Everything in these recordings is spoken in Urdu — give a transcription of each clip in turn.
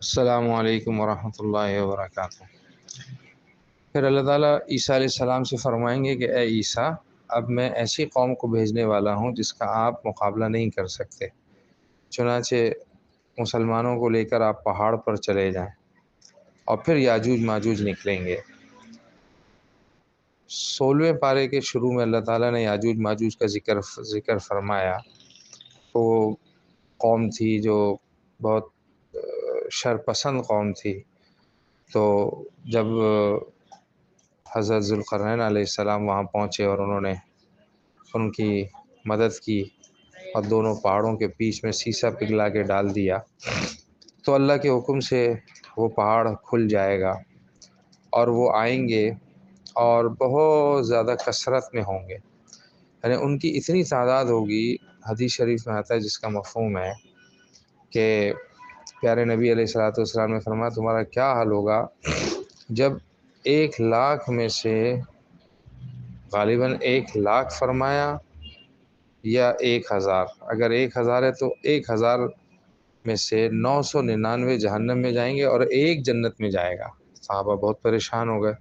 السلام علیکم ورحمۃ اللہ وبرکاتہ۔ پھر اللہ تعالیٰ عیسیٰ علیہ السلام سے فرمائیں گے کہ اے عیسیٰ، اب میں ایسی قوم کو بھیجنے والا ہوں جس کا آپ مقابلہ نہیں کر سکتے، چنانچہ مسلمانوں کو لے کر آپ پہاڑ پر چلے جائیں اور پھر یاجوج ماجوج نکلیں گے۔ 16ویں پارے کے شروع میں اللہ تعالیٰ نے یاجوج ماجوج کا ذکر فرمایا۔ تو وہ قوم تھی جو بہت شرپسند قوم تھی۔ تو جب حضرت ذوالقرنین علیہ السلام وہاں پہنچے اور انہوں نے ان کی مدد کی اور دونوں پہاڑوں کے بیچ میں سیسا پگھلا کے ڈال دیا، تو اللہ کے حکم سے وہ پہاڑ کھل جائے گا اور وہ آئیں گے اور بہت زیادہ کثرت میں ہوں گے، یعنی ان کی اتنی تعداد ہوگی۔ حدیث شریف میں آتا ہے جس کا مفہوم ہے کہ پیارے نبی علیہ الصلوۃ والسلام نے فرمایا تمہارا کیا حال ہوگا جب 1,00,000 میں سے غالباً 1,00,000 فرمایا یا 1,000، اگر 1,000 ہے تو 1,000 میں سے 999 جہنم میں جائیں گے اور ایک جنت میں جائے گا۔ صحابہ بہت پریشان ہو گئے،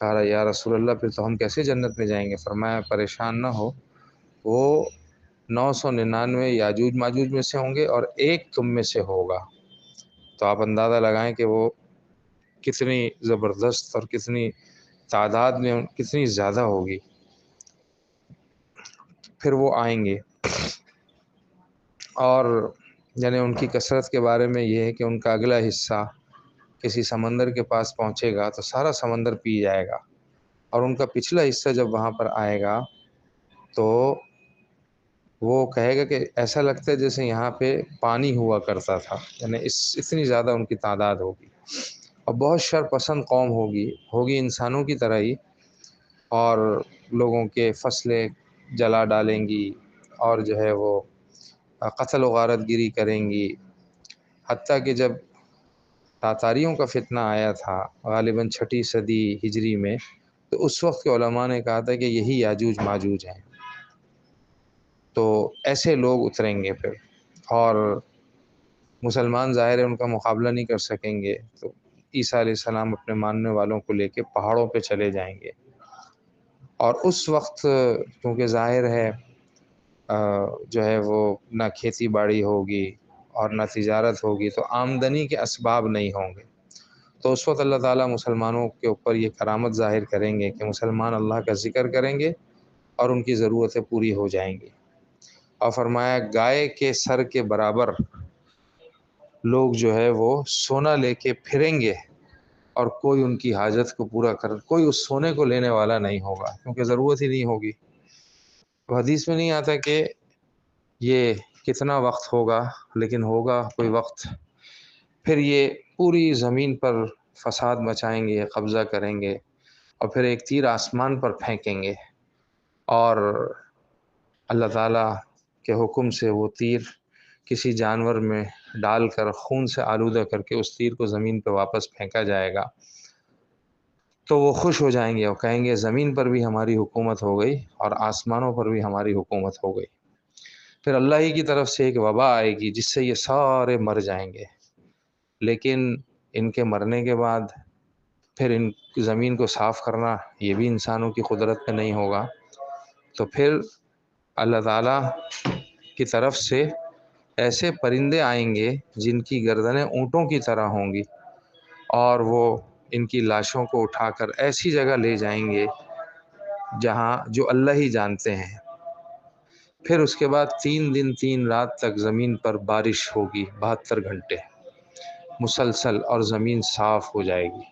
کہا یا رسول اللہ پھر تو ہم کیسے جنت میں جائیں گے؟ فرمایا پریشان نہ ہو، وہ 999 یاجوج ماجوج میں سے ہوں گے اور ایک تم میں سے ہوگا۔ تو آپ اندازہ لگائیں کہ وہ کتنی زبردست اور کتنی تعداد میں کتنی زیادہ ہوگی۔ پھر وہ آئیں گے اور یعنی ان کی کثرت کے بارے میں یہ ہے کہ ان کا اگلا حصہ کسی سمندر کے پاس پہنچے گا تو سارا سمندر پی جائے گا، اور ان کا پچھلا حصہ جب وہاں پر آئے گا تو وہ کہے گا کہ ایسا لگتا ہے جیسے یہاں پہ پانی ہوا کرتا تھا، یعنی اتنی زیادہ ان کی تعداد ہوگی اور بہت شرپسند قوم ہوگی انسانوں کی طرح ہی، اور لوگوں کے فصلیں جلا ڈالیں گی اور جو ہے وہ قتل و غارت گیری کریں گی۔ حتیٰ کہ جب تاتاریوں کا فتنہ آیا تھا غالباً 6 صدی ہجری میں، تو اس وقت کے علماء نے کہا تھا کہ یہی یاجوج ماجوج ہیں۔ تو ایسے لوگ اتریں گے پھر، اور مسلمان ظاہر ہے ان کا مقابلہ نہیں کر سکیں گے، تو عیسیٰ علیہ السلام اپنے ماننے والوں کو لے کے پہاڑوں پہ چلے جائیں گے، اور اس وقت کیونکہ ظاہر ہے جو ہے وہ نہ کھیتی باڑی ہوگی اور نہ تجارت ہوگی، تو آمدنی کے اسباب نہیں ہوں گے۔ تو اس وقت اللہ تعالیٰ مسلمانوں کے اوپر یہ کرامت ظاہر کریں گے کہ مسلمان اللہ کا ذکر کریں گے اور ان کی ضرورتیں پوری ہو جائیں گی۔ اور فرمایا گائے کے سر کے برابر لوگ جو ہے وہ سونا لے کے پھریں گے اور کوئی ان کی حاجت کو پورا کوئی اس سونے کو لینے والا نہیں ہوگا، کیونکہ ضرورت ہی نہیں ہوگی۔ تو حدیث میں نہیں آتا کہ یہ کتنا وقت ہوگا، لیکن ہوگا کوئی وقت، پھر یہ پوری زمین پر فساد مچائیں گے، قبضہ کریں گے، اور پھر ایک تیر آسمان پر پھینکیں گے، اور اللہ تعالیٰ کے حکم سے وہ تیر کسی جانور میں ڈال کر خون سے آلودہ کر کے اس تیر کو زمین پہ واپس پھینکا جائے گا، تو وہ خوش ہو جائیں گے اور کہیں گے زمین پر بھی ہماری حکومت ہو گئی اور آسمانوں پر بھی ہماری حکومت ہو گئی۔ پھر اللہ ہی کی طرف سے ایک وبا آئے گی جس سے یہ سارے مر جائیں گے، لیکن ان کے مرنے کے بعد پھر ان زمین کو صاف کرنا یہ بھی انسانوں کی قدرت میں نہیں ہوگا۔ تو پھر اللہ تعالیٰ کی طرف سے ایسے پرندے آئیں گے جن کی گردنیں اونٹوں کی طرح ہوں گی، اور وہ ان کی لاشوں کو اٹھا کر ایسی جگہ لے جائیں گے جہاں جو اللہ ہی جانتے ہیں۔ پھر اس کے بعد 3 دن 3 رات تک زمین پر بارش ہوگی، 72 گھنٹے مسلسل، اور زمین صاف ہو جائے گی۔